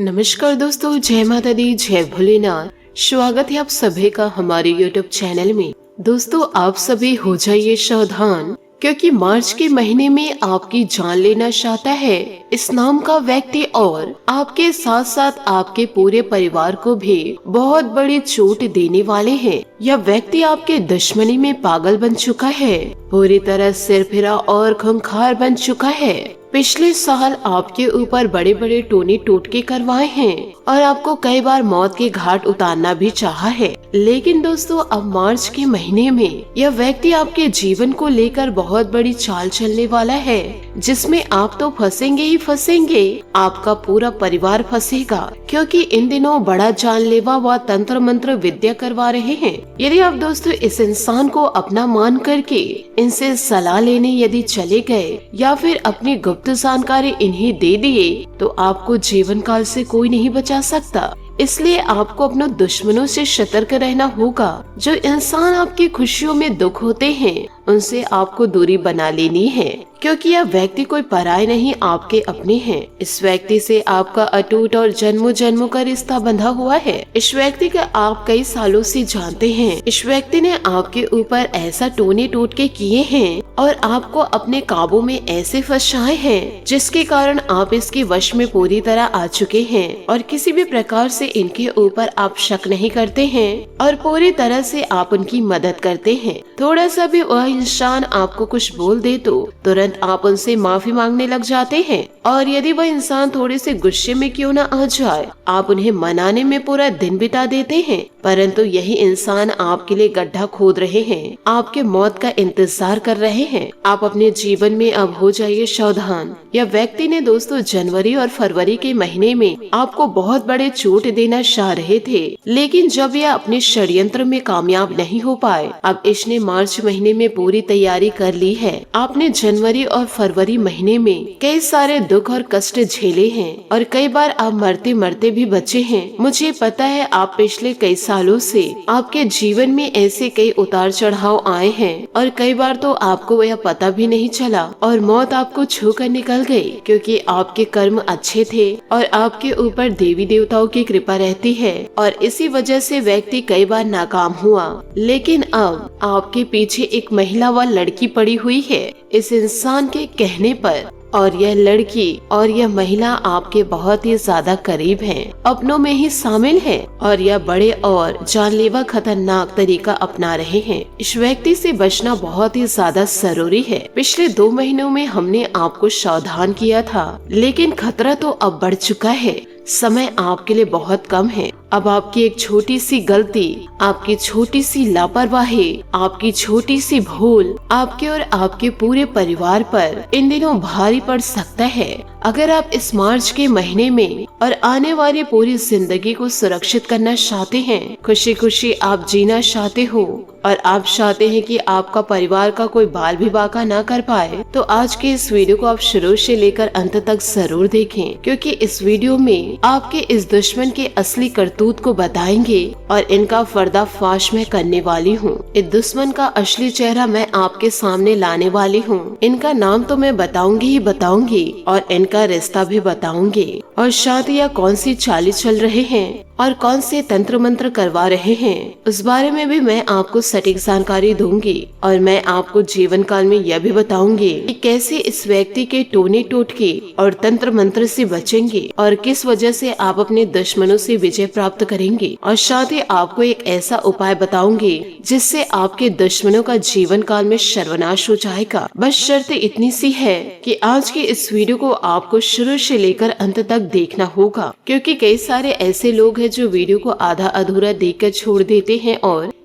नमस्कार दोस्तों, जय माता दी, जय भोलेनाथ। स्वागत है आप सभी का हमारे YouTube चैनल में। दोस्तों, आप सभी हो जाइए सावधान, क्योंकि मार्च के महीने में आपकी जान लेना चाहता है इस नाम का व्यक्ति और आपके साथ साथ आपके पूरे परिवार को भी बहुत बड़ी चोट देने वाले हैं। यह व्यक्ति आपके दुश्मनी में पागल बन चुका है, पूरी तरह सिरफिरा और खूंखार बन चुका है। पिछले साल आपके ऊपर बड़े बड़े टोने टोटके करवाए हैं और आपको कई बार मौत के घाट उतारना भी चाहा है। लेकिन दोस्तों, अब मार्च के महीने में यह व्यक्ति आपके जीवन को लेकर बहुत बड़ी चाल चलने वाला है, जिसमें आप तो फंसेंगे ही फंसेंगे, आपका पूरा परिवार फंसेगा, क्योंकि इन दिनों बड़ा जानलेवा व तंत्र मंत्र विद्या करवा रहे हैं। यदि आप दोस्तों इस इंसान को अपना मान करके इनसे सलाह लेने यदि चले गए या फिर अपनी गुप्त जानकारी इन्हें दे दिए, तो आपको जीवन काल से कोई नहीं बचा सकता। इसलिए आपको अपने दुश्मनों से सतर्क रहना होगा। जो इंसान आपकी खुशियों में दुख होते हैं, उनसे आपको दूरी बना लेनी है, क्योंकि यह व्यक्ति कोई पराये नहीं, आपके अपने हैं। इस व्यक्ति से आपका अटूट और जन्मों जन्मों का रिश्ता बंधा हुआ है। इस व्यक्ति को आप कई सालों से जानते हैं। इस व्यक्ति ने आपके ऊपर ऐसा टोने टोटके किए हैं और आपको अपने काबू में ऐसे फंसाए हैं, जिसके कारण आप इसके वश में पूरी तरह आ चुके हैं और किसी भी प्रकार से इनके ऊपर आप शक नहीं करते हैं और पूरी तरह से आप उनकी मदद करते हैं। थोड़ा सा भी वह इंसान आपको कुछ बोल दे तो तुरंत आप उनसे माफी मांगने लग जाते हैं, और यदि वह इंसान थोड़े से गुस्से में क्यों न आ जाए, आप उन्हें मनाने में पूरा दिन बिता देते हैं। परंतु यही इंसान आपके लिए गड्ढा खोद रहे हैं, आपके मौत का इंतजार कर रहे हैं। आप अपने जीवन में अब हो जाइए सावधान। यह व्यक्ति ने दोस्तों जनवरी और फरवरी के महीने में आपको बहुत बड़े चोट देना चाह रहे थे, लेकिन जब यह अपने षड्यंत्र में कामयाब नहीं हो पाए, अब इसने मार्च महीने में पूरी तैयारी कर ली है। आपने जनवरी और फरवरी महीने में कई सारे दुख और कष्ट झेले हैं और कई बार आप मरते मरते भी बचे हैं। मुझे पता है आप पिछले कई सालों से आपके जीवन में ऐसे कई उतार चढ़ाव आए हैं और कई बार तो आपको यह पता भी नहीं चला और मौत आपको छू कर निकल गई, क्योंकि आपके कर्म अच्छे थे और आपके ऊपर देवी देवताओं की कृपा रहती है, और इसी वजह से व्यक्ति कई बार नाकाम हुआ। लेकिन अब आपके पीछे एक महिला व लड़की पड़ी हुई है इस इंसान के कहने पर, और यह लड़की और यह महिला आपके बहुत ही ज्यादा करीब हैं, अपनों में ही शामिल हैं, और यह बड़े और जानलेवा खतरनाक तरीका अपना रहे हैं। इस व्यक्ति से बचना बहुत ही ज्यादा जरूरी है। पिछले 2 महीनों में हमने आपको सावधान किया था, लेकिन खतरा तो अब बढ़ चुका है। समय आपके लिए बहुत कम है। अब आपकी एक छोटी सी गलती, आपकी छोटी सी लापरवाही, आपकी छोटी सी भूल आपके और आपके पूरे परिवार पर इन दिनों भारी पड़ सकता है। अगर आप इस मार्च के महीने में और आने वाली पूरी जिंदगी को सुरक्षित करना चाहते हैं, खुशी खुशी आप जीना चाहते हो और आप चाहते हैं कि आपका परिवार का कोई बाल भी बाका ना कर पाए, तो आज के इस वीडियो को आप शुरू से लेकर अंत तक जरूर देखें, क्योंकि इस वीडियो में आपके इस दुश्मन के असली करतूत को बताएंगे और इनका पर्दाफाश मैं करने वाली हूँ। इस दुश्मन का असली चेहरा मैं आपके सामने लाने वाली हूँ। इनका नाम तो मैं बताऊंगी ही बताऊंगी और इनका रिश्ता भी बताऊंगी, और साथ ही कौन सी चालें चल रहे हैं और कौन से तंत्र मंत्र करवा रहे हैं, उस बारे में भी मैं आपको सटीक जानकारी दूंगी। और मैं आपको जीवन काल में यह भी बताऊंगी कि कैसे इस व्यक्ति के टोने टोटके और तंत्र मंत्र से बचेंगे और किस वजह से आप अपने दुश्मनों से विजय प्राप्त करेंगे। और साथ ही आपको एक ऐसा उपाय बताऊंगी जिससे आपके दुश्मनों का जीवन काल में सर्वनाश हो जाएगा। बस शर्त इतनी सी है कि आज की इस वीडियो को आपको शुरू से लेकर अंत तक देखना होगा, क्योंकि कई सारे ऐसे लोग हैं जो वीडियो को आधा अधूरा देखकर छोड़ देते हैं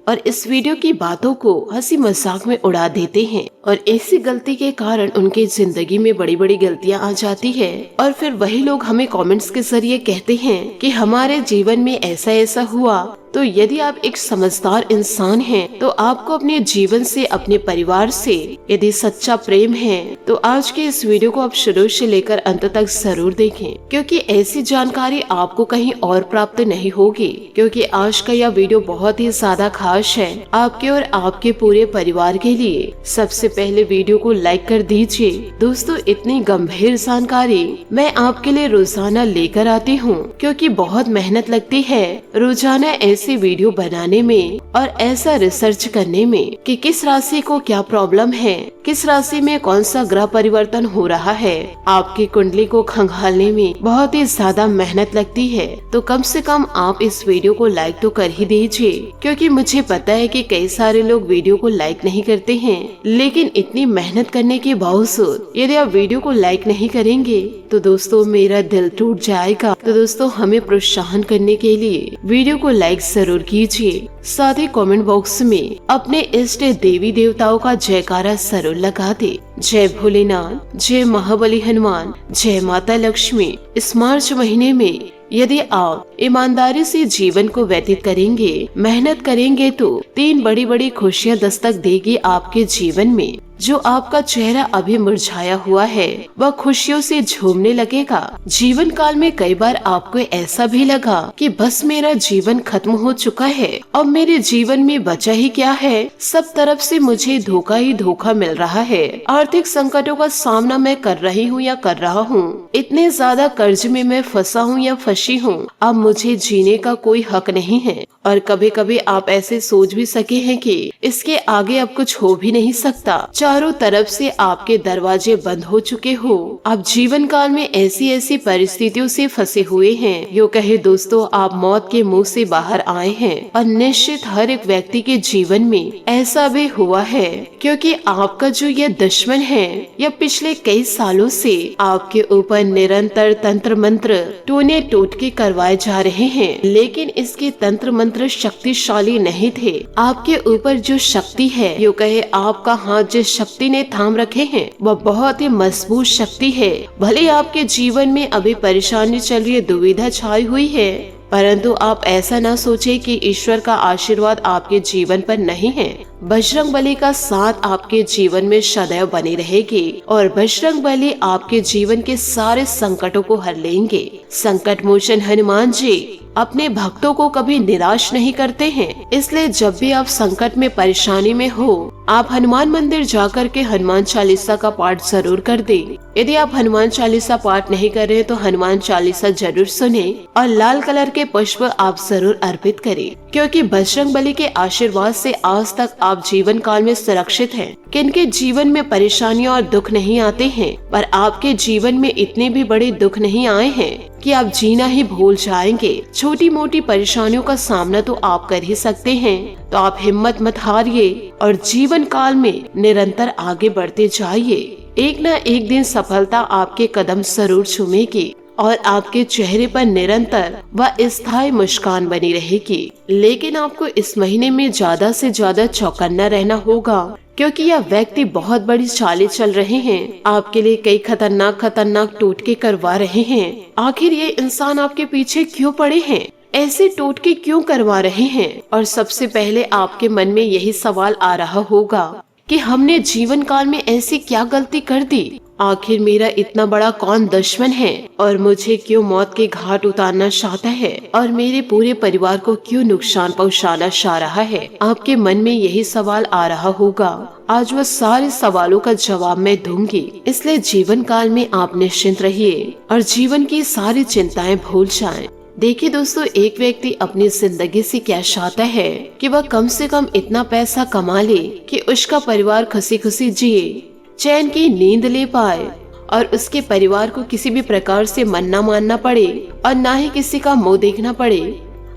और इस वीडियो की बातों को हंसी मजाक में उड़ा देते हैं, और ऐसी गलती के कारण उनके जिंदगी में बड़ी बड़ी गलतियां आ जाती है। और फिर वही लोग हमें कमेंट्स के जरिए कहते हैं कि हमारे जीवन में ऐसा ऐसा हुआ, तो यदि आप एक समझदार इंसान हैं, तो आपको अपने जीवन से, अपने परिवार से यदि सच्चा प्रेम है तो आज के इस वीडियो को आप शुरू से लेकर अंत तक जरूर देखें, क्योंकि ऐसी जानकारी आपको कहीं और प्राप्त नहीं होगी। क्योंकि आज का यह वीडियो बहुत ही ज्यादा खास है आपके और आपके पूरे परिवार के लिए। सबसे पहले वीडियो को लाइक कर दीजिए। दोस्तों, इतनी गंभीर जानकारी मैं आपके लिए रोजाना लेकर आती हूँ, क्योंकि बहुत मेहनत लगती है रोजाना ऐसी वीडियो बनाने में और ऐसा रिसर्च करने में कि किस राशि को क्या प्रॉब्लम है, किस राशि में कौन सा ग्रह परिवर्तन हो रहा है। आपकी कुंडली को खंगालने में बहुत ही ज्यादा मेहनत लगती है, तो कम से कम आप इस वीडियो को लाइक तो कर ही दीजिए, क्योंकि मुझे पता है कि कई सारे लोग वीडियो को लाइक नहीं करते हैं। लेकिन इतनी मेहनत करने के बावजूद यदि आप वीडियो को लाइक नहीं करेंगे तो दोस्तों मेरा दिल टूट जाएगा। तो दोस्तों, हमें प्रोत्साहन करने के लिए वीडियो को लाइक जरूर कीजिए। साथ ही कमेंट बॉक्स में अपने इष्ट देवी देवताओं का जयकारा जरूर लगा दे। जय भोलेनाथ, जय महाबली हनुमान, जय माता लक्ष्मी। इस मार्च महीने में यदि आप ईमानदारी से जीवन को व्यतीत करेंगे, मेहनत करेंगे, तो 3 बड़ी बड़ी खुशियां दस्तक देगी आपके जीवन में। जो आपका चेहरा अभी मुरझाया हुआ है वह खुशियों से झूमने लगेगा। जीवन काल में कई बार आपको ऐसा भी लगा कि बस मेरा जीवन खत्म हो चुका है, अब मेरे जीवन में बचा ही क्या है, सब तरफ से मुझे धोखा ही धोखा मिल रहा है। आर्थिक संकटों का सामना मैं कर रही हूँ या कर रहा हूँ, इतने ज्यादा कर्ज में मैं फंसा हूँ या फंसी हूँ, अब मुझे जीने का कोई हक नहीं है। और कभी कभी आप ऐसे सोच भी सके हैं कि इसके आगे अब कुछ हो भी नहीं सकता, चारों तरफ से आपके दरवाजे बंद हो चुके हो। आप जीवन काल में ऐसी ऐसी परिस्थितियों से फंसे हुए हैं, यो कहे दोस्तों आप मौत के मुंह से बाहर आए हैं। और निश्चित हर एक व्यक्ति के जीवन में ऐसा भी हुआ है, क्योंकि आपका जो ये दुश्मन है यह पिछले कई सालों से आपके ऊपर निरंतर तंत्र मंत्र टोने टोटके करवाए जा रहे हैं। लेकिन इसके तंत्र मंत्र शक्तिशाली नहीं थे। आपके ऊपर जो शक्ति है, यो कहे आपका हाथ जिस शक्ति ने थाम रखे हैं वह बहुत ही मजबूत शक्ति है। भले आपके जीवन में अभी परेशानी चल रही है, दुविधा छाई हुई है, परंतु आप ऐसा ना सोचे कि ईश्वर का आशीर्वाद आपके जीवन पर नहीं है। बजरंगबली का साथ आपके जीवन में सदैव बनी रहेगी और बजरंगबली आपके जीवन के सारे संकटों को हर लेंगे। संकट मोचन हनुमान जी अपने भक्तों को कभी निराश नहीं करते हैं, इसलिए जब भी आप संकट में परेशानी में हो, आप हनुमान मंदिर जाकर के हनुमान चालीसा का पाठ जरूर कर दें। यदि आप हनुमान चालीसा पाठ नहीं कर रहे तो हनुमान चालीसा जरूर सुने और लाल कलर के पुष्प आप जरूर अर्पित करें, क्योंकि बजरंगबली के आशीर्वाद से आज तक आप जीवन काल में सुरक्षित हैं। किनके जीवन में परेशानियां और दुख नहीं आते हैं, पर आपके जीवन में इतने भी बड़े दुख नहीं आए हैं कि आप जीना ही भूल जाएंगे। छोटी मोटी परेशानियों का सामना तो आप कर ही सकते हैं, तो आप हिम्मत मत हारिए और जीवन काल में निरंतर आगे बढ़ते जाइए। एक न एक दिन सफलता आपके कदम जरूर चूमेगी और आपके चेहरे पर निरंतर व स्थायी मुस्कान बनी रहेगी। लेकिन आपको इस महीने में ज्यादा से ज्यादा चौकन्ना रहना होगा, क्योंकि यह व्यक्ति बहुत बड़ी चालें चल रहे हैं। आपके लिए कई खतरनाक टोटके करवा रहे हैं। आखिर ये इंसान आपके पीछे क्यों पड़े हैं, ऐसे टोटके क्यों करवा रहे हैं? और सबसे पहले आपके मन में यही सवाल आ रहा होगा कि हमने जीवन काल में ऐसी क्या गलती कर दी, आखिर मेरा इतना बड़ा कौन दुश्मन है और मुझे क्यों मौत के घाट उतारना चाहता है और मेरे पूरे परिवार को क्यों नुकसान पहुंचाना चाह रहा है। आपके मन में यही सवाल आ रहा होगा। आज वह सारे सवालों का जवाब मैं दूंगी, इसलिए जीवन काल में आप निश्चिंत रहिए और जीवन की सारी चिंताएं भूल जाएं। देखिए दोस्तों, एक व्यक्ति अपनी जिंदगी से क्या चाहता है कि वह कम से कम इतना पैसा कमा ले कि उसका परिवार खुशी खुशी जिए, चैन की नींद ले पाए और उसके परिवार को किसी भी प्रकार से मन्ना मानना पड़े और ना ही किसी का मुंह देखना पड़े।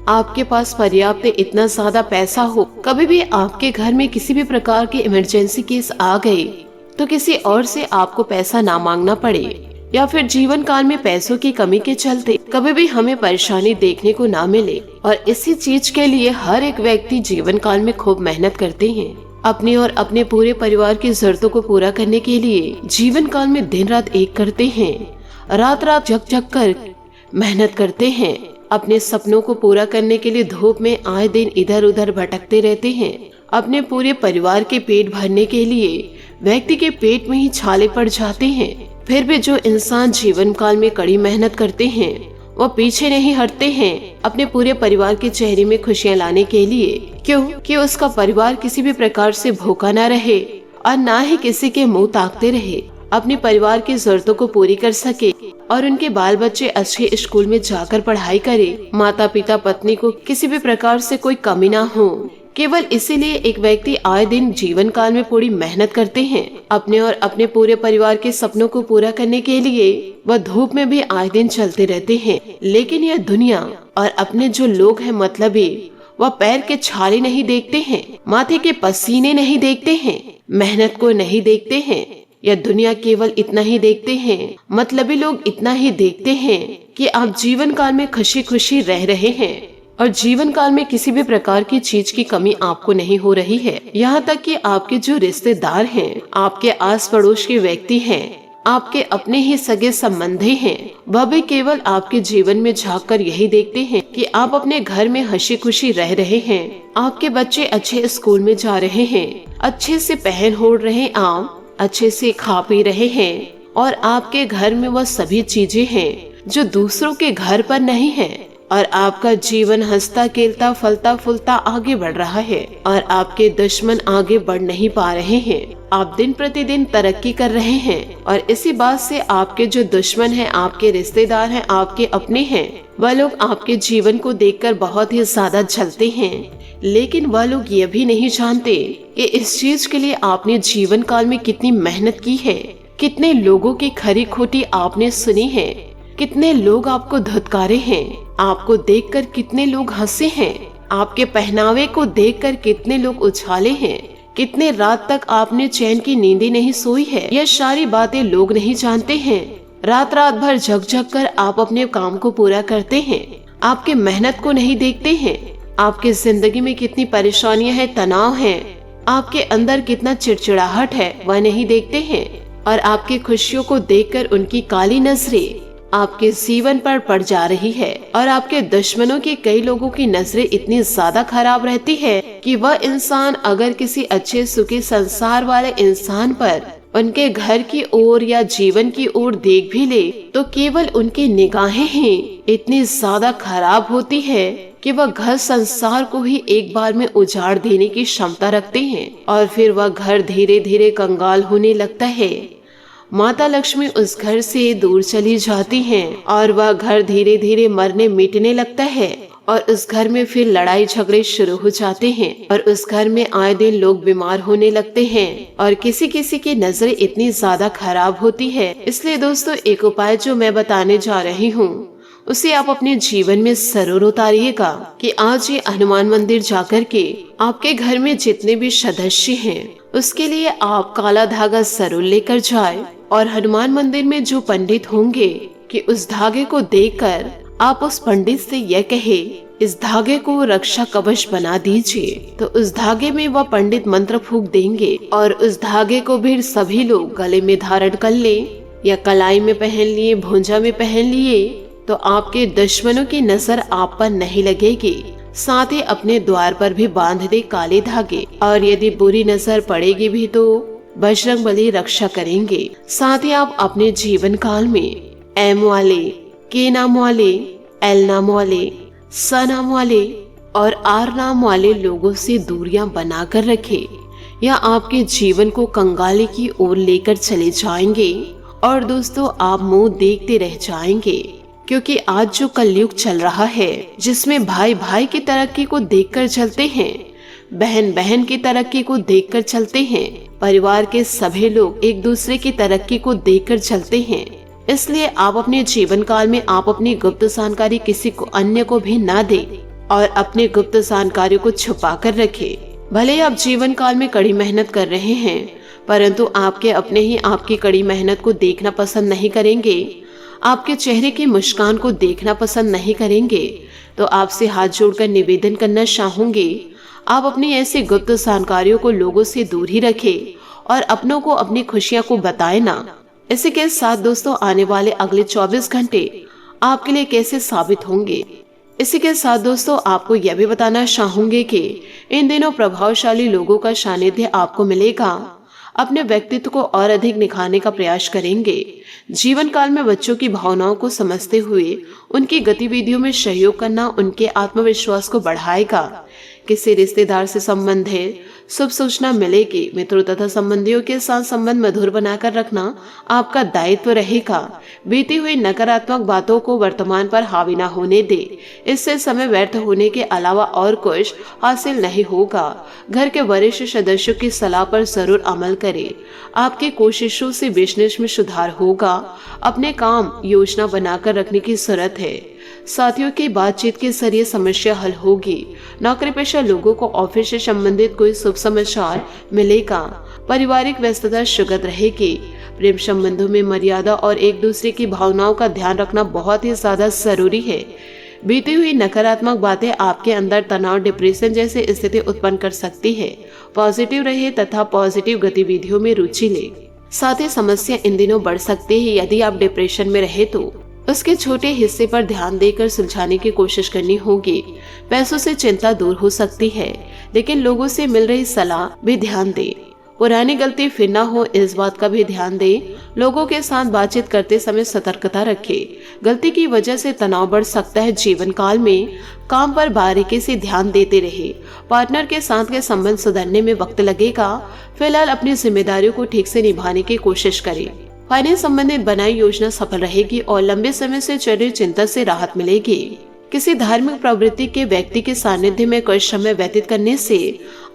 आपके पास पर्याप्त इतना ज्यादा पैसा हो, कभी भी आपके घर में किसी भी प्रकार के इमरजेंसी केस आ गए तो किसी और से आपको पैसा ना मांगना पड़े, या फिर जीवन काल में पैसों की कमी के चलते कभी भी हमें परेशानी देखने को ना मिले। और इसी चीज के लिए हर एक व्यक्ति जीवन काल में खूब मेहनत करते हैं, अपने और अपने पूरे परिवार की जरूरतों को पूरा करने के लिए जीवन काल में दिन रात एक करते हैं, रात रात जग जग कर मेहनत करते हैं। अपने सपनों को पूरा करने के लिए धूप में आए दिन इधर उधर भटकते रहते हैं। अपने पूरे परिवार के पेट भरने के लिए व्यक्ति के पेट में ही छाले पड़ जाते हैं। फिर भी जो इंसान जीवन काल में कड़ी मेहनत करते हैं वो पीछे नहीं हटते हैं अपने पूरे परिवार के चेहरे में खुशियां लाने के लिए। क्यों? कि उसका परिवार किसी भी प्रकार से भूखा न रहे और ना ही किसी के मुंह ताकते रहे, अपने परिवार की जरूरतों को पूरी कर सके और उनके बाल बच्चे अच्छे स्कूल में जाकर पढ़ाई करे, माता पिता पत्नी को किसी भी प्रकार से कोई कमी ना हो। केवल इसीलिए एक व्यक्ति आए दिन जीवन काल में पूरी मेहनत करते हैं अपने और अपने पूरे परिवार के सपनों को पूरा करने के लिए। वह धूप में भी आए दिन चलते रहते हैं, लेकिन यह दुनिया और अपने जो लोग हैं मतलबी, वह पैर के छाले नहीं देखते हैं, माथे के पसीने नहीं देखते हैं, मेहनत को नहीं देखते हैं। यह दुनिया केवल इतना ही देखते हैं, मतलबी लोग इतना ही देखते हैं कि आप जीवन काल में खुशी खुशी रह रहे हैं और जीवन काल में किसी भी प्रकार की चीज की कमी आपको नहीं हो रही है। यहाँ तक कि आपके जो रिश्तेदार हैं, आपके आस पड़ोस के व्यक्ति हैं, आपके अपने ही सगे संबंधी हैं, वह भी केवल आपके जीवन में झांककर यही देखते हैं कि आप अपने घर में हंसी खुशी रह रहे हैं, आपके बच्चे अच्छे स्कूल में जा रहे हैं, अच्छे से पहन ओढ़ रहे, आप अच्छे से खा पी रहे हैं और आपके घर में वह सभी चीजें हैं जो दूसरों के घर पर नहीं है और आपका जीवन हंसता खेलता फलता फूलता आगे बढ़ रहा है और आपके दुश्मन आगे बढ़ नहीं पा रहे हैं। आप दिन प्रतिदिन तरक्की कर रहे हैं और इसी बात से आपके जो दुश्मन हैं, आपके रिश्तेदार हैं, आपके अपने हैं, वह लोग आपके जीवन को देखकर बहुत ही ज्यादा जलते हैं। लेकिन वह लोग ये भी नहीं जानते कि इस चीज के लिए आपने जीवन काल में कितनी मेहनत की है, कितने लोगों की खरी खोटी आपने सुनी है, कितने लोग आपको धुतकारे हैं, आपको देखकर कितने लोग हंसे हैं, आपके पहनावे को देखकर कितने लोग उछाले हैं, कितने रात तक आपने चैन की नींदें नहीं सोई है। यह सारी बातें लोग नहीं जानते हैं। रात रात भर जग जग कर आप अपने काम को पूरा करते हैं, आपके मेहनत को नहीं देखते हैं, आपके जिंदगी में कितनी परेशानियां हैं, तनाव है, आपके अंदर कितना चिड़चिड़ाहट है, वह नहीं देखते हैं और आपकी खुशियों को देखकर उनकी काली नजरें आपके जीवन पर पड़ जा रही है और आपके दुश्मनों की कई लोगों की नजरें इतनी ज्यादा खराब रहती है कि वह इंसान अगर किसी अच्छे सुखी संसार वाले इंसान पर उनके घर की ओर या जीवन की ओर देख भी ले तो केवल उनकी निगाहें ही इतनी ज्यादा खराब होती है कि वह घर संसार को ही एक बार में उजाड़ देने की क्षमता रखते हैं और फिर वह घर धीरे धीरे कंगाल होने लगता है। माता लक्ष्मी उस घर से दूर चली जाती हैं और वह घर धीरे धीरे मरने मिटने लगता है और उस घर में फिर लड़ाई झगड़े शुरू हो जाते हैं और उस घर में आए दिन लोग बीमार होने लगते हैं और किसी किसी की नजरें इतनी ज्यादा खराब होती है। इसलिए दोस्तों, एक उपाय जो मैं बताने जा रही हूँ उसे आप अपने जीवन में जरूर उतारिएगा कि आज ही हनुमान मंदिर जाकर के आपके घर में जितने भी सदस्य हैं उसके लिए आप काला धागा जरूर लेकर जाए और हनुमान मंदिर में जो पंडित होंगे कि उस धागे को देखकर आप उस पंडित से यह कहे, इस धागे को रक्षा कवच बना दीजिए। तो उस धागे में वह पंडित मंत्र फूंक देंगे और उस धागे को भी सभी लोग गले में धारण कर ले या कलाई में पहन लिए, भुजा में पहन लिए तो आपके दुश्मनों की नजर आप पर नहीं लगेगी। साथ ही अपने द्वार पर भी बांध दे काले धागे और यदि बुरी नजर पड़ेगी भी तो बजरंग बली रक्षा करेंगे। साथ ही आप अपने जीवन काल में एम वाले, के नाम वाले, एल नाम वाले, स नाम वाले और आर नाम वाले लोगों से दूरियां बनाकर रखे या आपके जीवन को कंगाली की ओर लेकर चले जाएंगे और दोस्तों आप मुंह देखते रह जाएंगे। क्योंकि आज जो कलयुग चल रहा है जिसमें भाई भाई की तरक्की को देखकर चलते हैं, बहन बहन की तरक्की को देखकर चलते हैं, परिवार के सभी लोग एक दूसरे की तरक्की को देखकर चलते हैं। इसलिए आप अपने जीवन काल में आप अपनी गुप्त जानकारी किसी को अन्य को भी ना दे और अपने गुप्त जानकारी को छुपा कर रखे। भले ही आप जीवन काल में कड़ी मेहनत कर रहे हैं परंतु आपके अपने ही आपकी कड़ी मेहनत को देखना पसंद नहीं करेंगे, आपके चेहरे की मुस्कान को देखना पसंद नहीं करेंगे। तो आपसे हाथ जोड़कर निवेदन करना चाहूंगी, आप अपनी ऐसी गुप्त जानकारियों को लोगों से दूर ही रखें और अपनों को अपनी खुशियां को बताएं ना। इसी के साथ दोस्तों, आने वाले अगले 24 घंटे आपके लिए कैसे साबित होंगे इसी के साथ दोस्तों आपको यह भी बताना चाहूंगे कि इन दिनों प्रभावशाली लोगों का सानिध्य आपको मिलेगा। अपने व्यक्तित्व को और अधिक निखारने का प्रयास करेंगे। जीवन काल में बच्चों की भावनाओं को समझते हुए उनकी गतिविधियों में सहयोग करना उनके आत्मविश्वास को बढ़ाएगा। किसी रिश्तेदार से संबंधित शुभ सूचना मिलेगी। मित्रों तथा संबंधियों के साथ संबंध मधुर बनाकर रखना आपका दायित्व रहेगा। बीती हुई नकारात्मक बातों को वर्तमान पर हावी न होने दे। इससे समय व्यर्थ होने के अलावा और कुछ हासिल नहीं होगा। घर के वरिष्ठ सदस्यों की सलाह पर जरूर अमल करें। आपकी कोशिशों से बिजनेस में सुधार होगा। अपने काम योजना बनाकर रखने की जरूरत है। साथियों की बातचीत के जरिए समस्या हल होगी। नौकरी पेशा लोगों को ऑफिस से संबंधित कोई शुभ समाचार मिलेगा। पारिवारिक व्यस्तता सुगत रहेगी। प्रेम संबंधों में मर्यादा और एक दूसरे की भावनाओं का ध्यान रखना बहुत ही ज्यादा जरूरी है। बीती हुई नकारात्मक बातें आपके अंदर तनाव, डिप्रेशन जैसी स्थिति उत्पन्न कर सकती है। पॉजिटिव रहे तथा पॉजिटिव गतिविधियों में रुचि ले। साथ ही समस्या इन दिनों बढ़ सकती है। यदि आप डिप्रेशन में रहे तो उसके छोटे हिस्से पर ध्यान देकर सुलझाने की कोशिश करनी होगी। पैसों से चिंता दूर हो सकती है, लेकिन लोगों से मिल रही सलाह भी ध्यान दें। पुरानी गलती फिर ना हो, इस बात का भी ध्यान दें। लोगों के साथ बातचीत करते समय सतर्कता रखें। गलती की वजह से तनाव बढ़ सकता है। जीवन काल में काम पर बारीकी से ध्यान देते रहे। पार्टनर के साथ के संबंध सुधरने में वक्त लगेगा। फिलहाल अपनी जिम्मेदारियों को ठीक से निभाने की कोशिश करें। फाइनेंस संबंधित बनाई योजना सफल रहेगी और लंबे समय से चल रही चिंता से राहत मिलेगी। किसी धार्मिक प्रवृत्ति के व्यक्ति के सानिध्य में कुछ समय व्यतीत करने से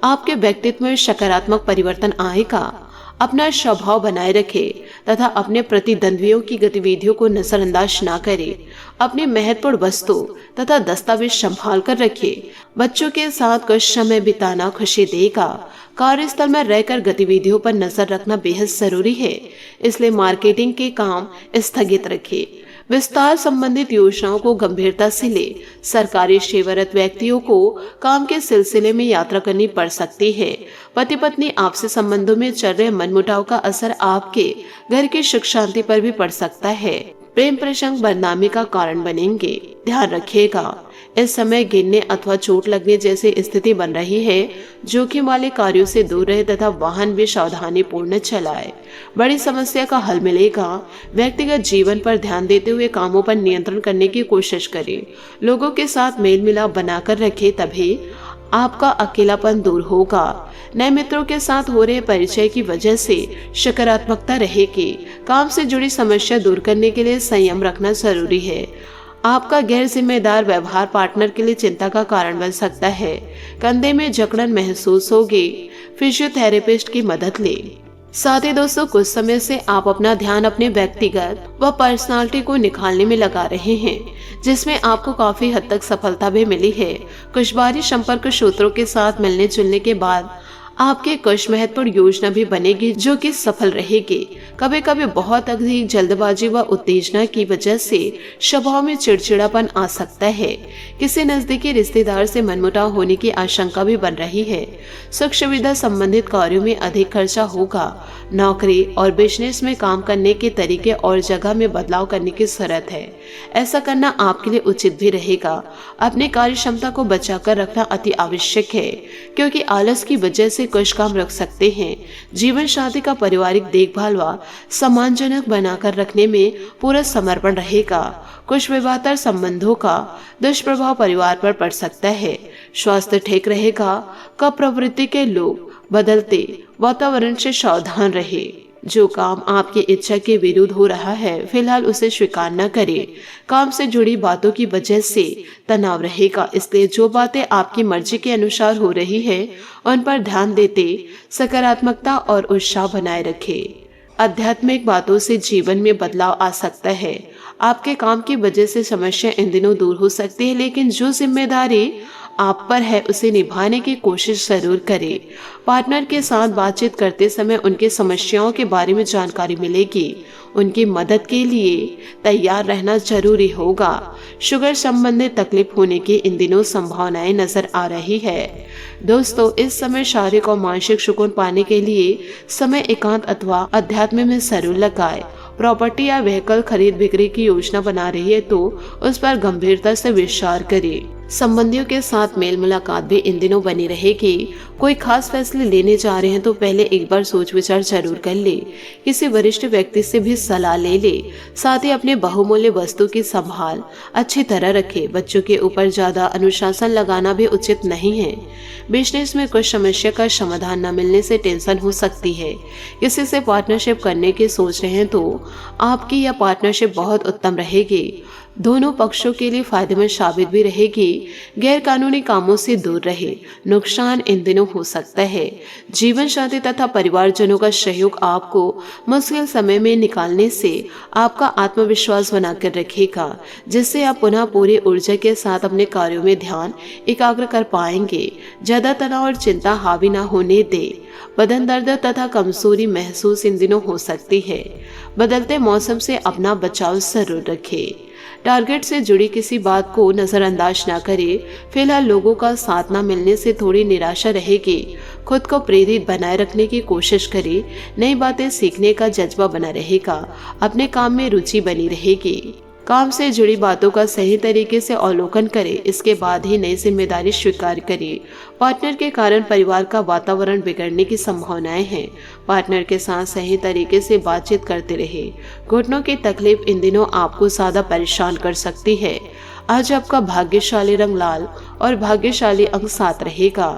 आपके व्यक्तित्व में सकारात्मक परिवर्तन आएगा। अपना स्वभाव बनाए रखें तथा अपने प्रतिद्वंद्वियों की गतिविधियों को नजरअंदाज न करें। अपनी महत्वपूर्ण वस्तु तथा दस्तावेज संभाल कर रखें। बच्चों के साथ कुछ समय बिताना खुशी देगा। कार्यस्थल में रहकर गतिविधियों पर नजर रखना बेहद जरूरी है, इसलिए मार्केटिंग के काम स्थगित रखें। विस्तार संबंधित योजनाओं को गंभीरता से ले। सरकारी सेवारत व्यक्तियों को काम के सिलसिले में यात्रा करनी पड़ सकती है। पति पत्नी आपसी संबंधों में चल रहे मनमुटाव का असर आपके घर की सुख शांति पर भी पड़ सकता है। प्रेम प्रसंग बदनामी का कारण बनेंगे। ध्यान रखिएगा, इस समय गिरने अथवा चोट लगने जैसी स्थिति बन रही है। जोखिम वाले कार्यों से दूर रहे तथा वाहन भी सावधानी पूर्ण चलाए। बड़ी समस्या का हल मिलेगा। व्यक्तिगत जीवन पर ध्यान देते हुए कामों पर नियंत्रण करने की कोशिश करें। लोगों के साथ मेल मिलाप बनाकर रखें, तभी आपका अकेलापन दूर होगा। नए मित्रों के साथ हो रहे परिचय की वजह से सकारात्मकता रहेगी। काम से जुड़ी समस्या दूर करने के लिए संयम रखना जरूरी है। आपका गैर जिम्मेदार व्यवहार पार्टनर के लिए चिंता का कारण बन सकता है। कंधे में जकड़न महसूस होगी। फिजियोथेरेपिस्ट की मदद लें। साथ ही दोस्तों, कुछ समय से आप अपना ध्यान अपने व्यक्तिगत व पर्सनालिटी को निखारने में लगा रहे हैं, जिसमें आपको काफी हद तक सफलता भी मिली है। कुछ बारी संपर्क सूत्रों के साथ मिलने जुलने के बाद आपके कुछ महत्वपूर्ण योजना भी बनेगी, जो कि सफल रहेगी। कभी कभी बहुत अधिक जल्दबाजी व उत्तेजना की वजह से स्वभाव में चिड़चिड़ापन आ सकता है। किसी नजदीकी रिश्तेदार से मनमुटाव होने की आशंका भी बन रही है। सुख सुविधा संबंधित कार्यों में अधिक खर्चा होगा। नौकरी और बिजनेस में काम करने के तरीके और जगह में बदलाव करने की जरूरत है। ऐसा करना आपके लिए उचित भी रहेगा। अपनी कार्य क्षमता को बचाकर रखना अति आवश्यक है, क्योंकि आलस की वजह से कुछ काम रख सकते हैं। जीवन साथी का पारिवारिक देखभाल व सम्मानजनक बनाकर रखने में पूरा समर्पण रहेगा। कुछ विवाहतर संबंधों का दुष्प्रभाव परिवार पर पड़ सकता है। स्वास्थ्य ठीक रहेगा। कब प्रवृत्ति के लोग बदलते वातावरण से सावधान रहे। जो काम आपकी इच्छा के विरुद्ध हो रहा है, फिलहाल उसे स्वीकार न करें। काम से जुड़ी बातों की वजह से तनाव रहेगा, इसलिए जो बातें आपकी मर्जी के अनुसार हो रही है उन पर ध्यान देते सकारात्मकता और उत्साह बनाए रखें। आध्यात्मिक बातों से जीवन में बदलाव आ सकता है। आपके काम की वजह से समस्या इन दिनों दूर हो सकती है, लेकिन जो जिम्मेदारी आप पर है उसे निभाने की कोशिश जरूर करें। पार्टनर के साथ बातचीत करते समय उनकी समस्याओं के बारे में जानकारी मिलेगी। उनकी मदद के लिए तैयार रहना जरूरी होगा। शुगर संबंधित तकलीफ होने की इन दिनों संभावनाएं नजर आ रही है। दोस्तों, इस समय शारीरिक और मानसिक सुकून पाने के लिए समय एकांत अथवा अध्यात्म में जरूर लगाएं। प्रॉपर्टी या व्हीकल खरीद बिक्री की योजना बना रही है तो उस पर गंभीरता से विचार करें। संबंधियों के साथ मेल मुलाकात भी इन दिनों बनी रहेगी। कोई खास फैसले लेने जा रहे हैं तो पहले एक बार सोच विचार जरूर कर ले। किसी वरिष्ठ व्यक्ति से भी सलाह ले ले। साथ ही अपने बहुमूल्य वस्तु की संभाल अच्छी तरह रखे। बच्चों के ऊपर ज्यादा अनुशासन लगाना भी उचित नहीं है। बिजनेस में कुछ समस्या का समाधान न मिलने से टेंशन हो सकती है। किसी से पार्टनरशिप करने की सोच रहे हैं तो आपकी यह पार्टनरशिप बहुत उत्तम रहेगी। दोनों पक्षों के लिए फायदेमंद साबित भी रहेगी। गैर कानूनी कामों से दूर रहे, नुकसान इन दिनों हो सकता है। जीवन साथी तथा परिवारजनों का सहयोग आपको मुश्किल समय में निकालने से आपका आत्मविश्वास बनाकर रखेगा, जिससे आप पुनः पूरी ऊर्जा के साथ अपने कार्यों में ध्यान एकाग्र कर पाएंगे। ज्यादा तनाव और चिंता हावी न होने दे। बदन दर्द तथा कमजोरी महसूस इन दिनों हो सकती है। बदलते मौसम से अपना बचाव जरूर रखें। टारगेट से जुड़ी किसी बात को नजरअंदाज न करें। फिलहाल लोगों का साथ न मिलने से थोड़ी निराशा रहेगी। खुद को प्रेरित बनाए रखने की कोशिश करें। नई बातें सीखने का जज्बा बना रहेगा। अपने काम में रुचि बनी रहेगी। काम से जुड़ी बातों का सही तरीके से अवलोकन करें। इसके बाद ही नई जिम्मेदारी स्वीकार करें। पार्टनर के कारण परिवार का वातावरण बिगड़ने की संभावनाएं हैं। पार्टनर के साथ सही तरीके से बातचीत करते रहे। घुटनों की तकलीफ इन दिनों आपको ज्यादा परेशान कर सकती है। आज आपका भाग्यशाली रंग लाल और भाग्यशाली अंक 7 रहेगा।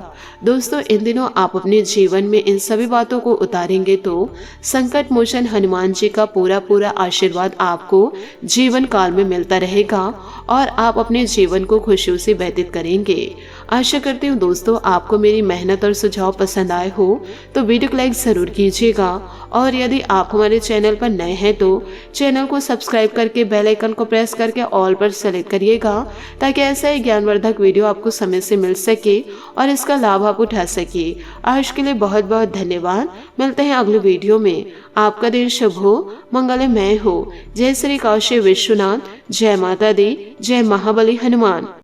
दोस्तों, इन दिनों आप अपने जीवन में इन सभी बातों को उतारेंगे तो संकट मोचन हनुमान जी का पूरा आशीर्वाद आपको जीवन काल में मिलता रहेगा और आप अपने जीवन को खुशियों से व्यतीत करेंगे। आशा करती हूँ दोस्तों आपको मेरी मेहनत और सुझाव पसंद आए हो तो वीडियो को लाइक जरूर कीजिएगा और यदि आप हमारे चैनल पर नए हैं तो चैनल को सब्सक्राइब करके बेल आइकन को प्रेस करके ऑल पर सेलेक्ट करिएगा ताकि ऐसा ही ज्ञानवर्धक वीडियो आपको समय से मिल सके और इसका लाभ आप उठा सके। आज के लिए बहुत बहुत धन्यवाद। मिलते हैं अगले वीडियो में। आपका दिन शुभ हो, मंगलमय हो। जय श्री काशी विश्वनाथ, जय माता दी, जय महाबली हनुमान।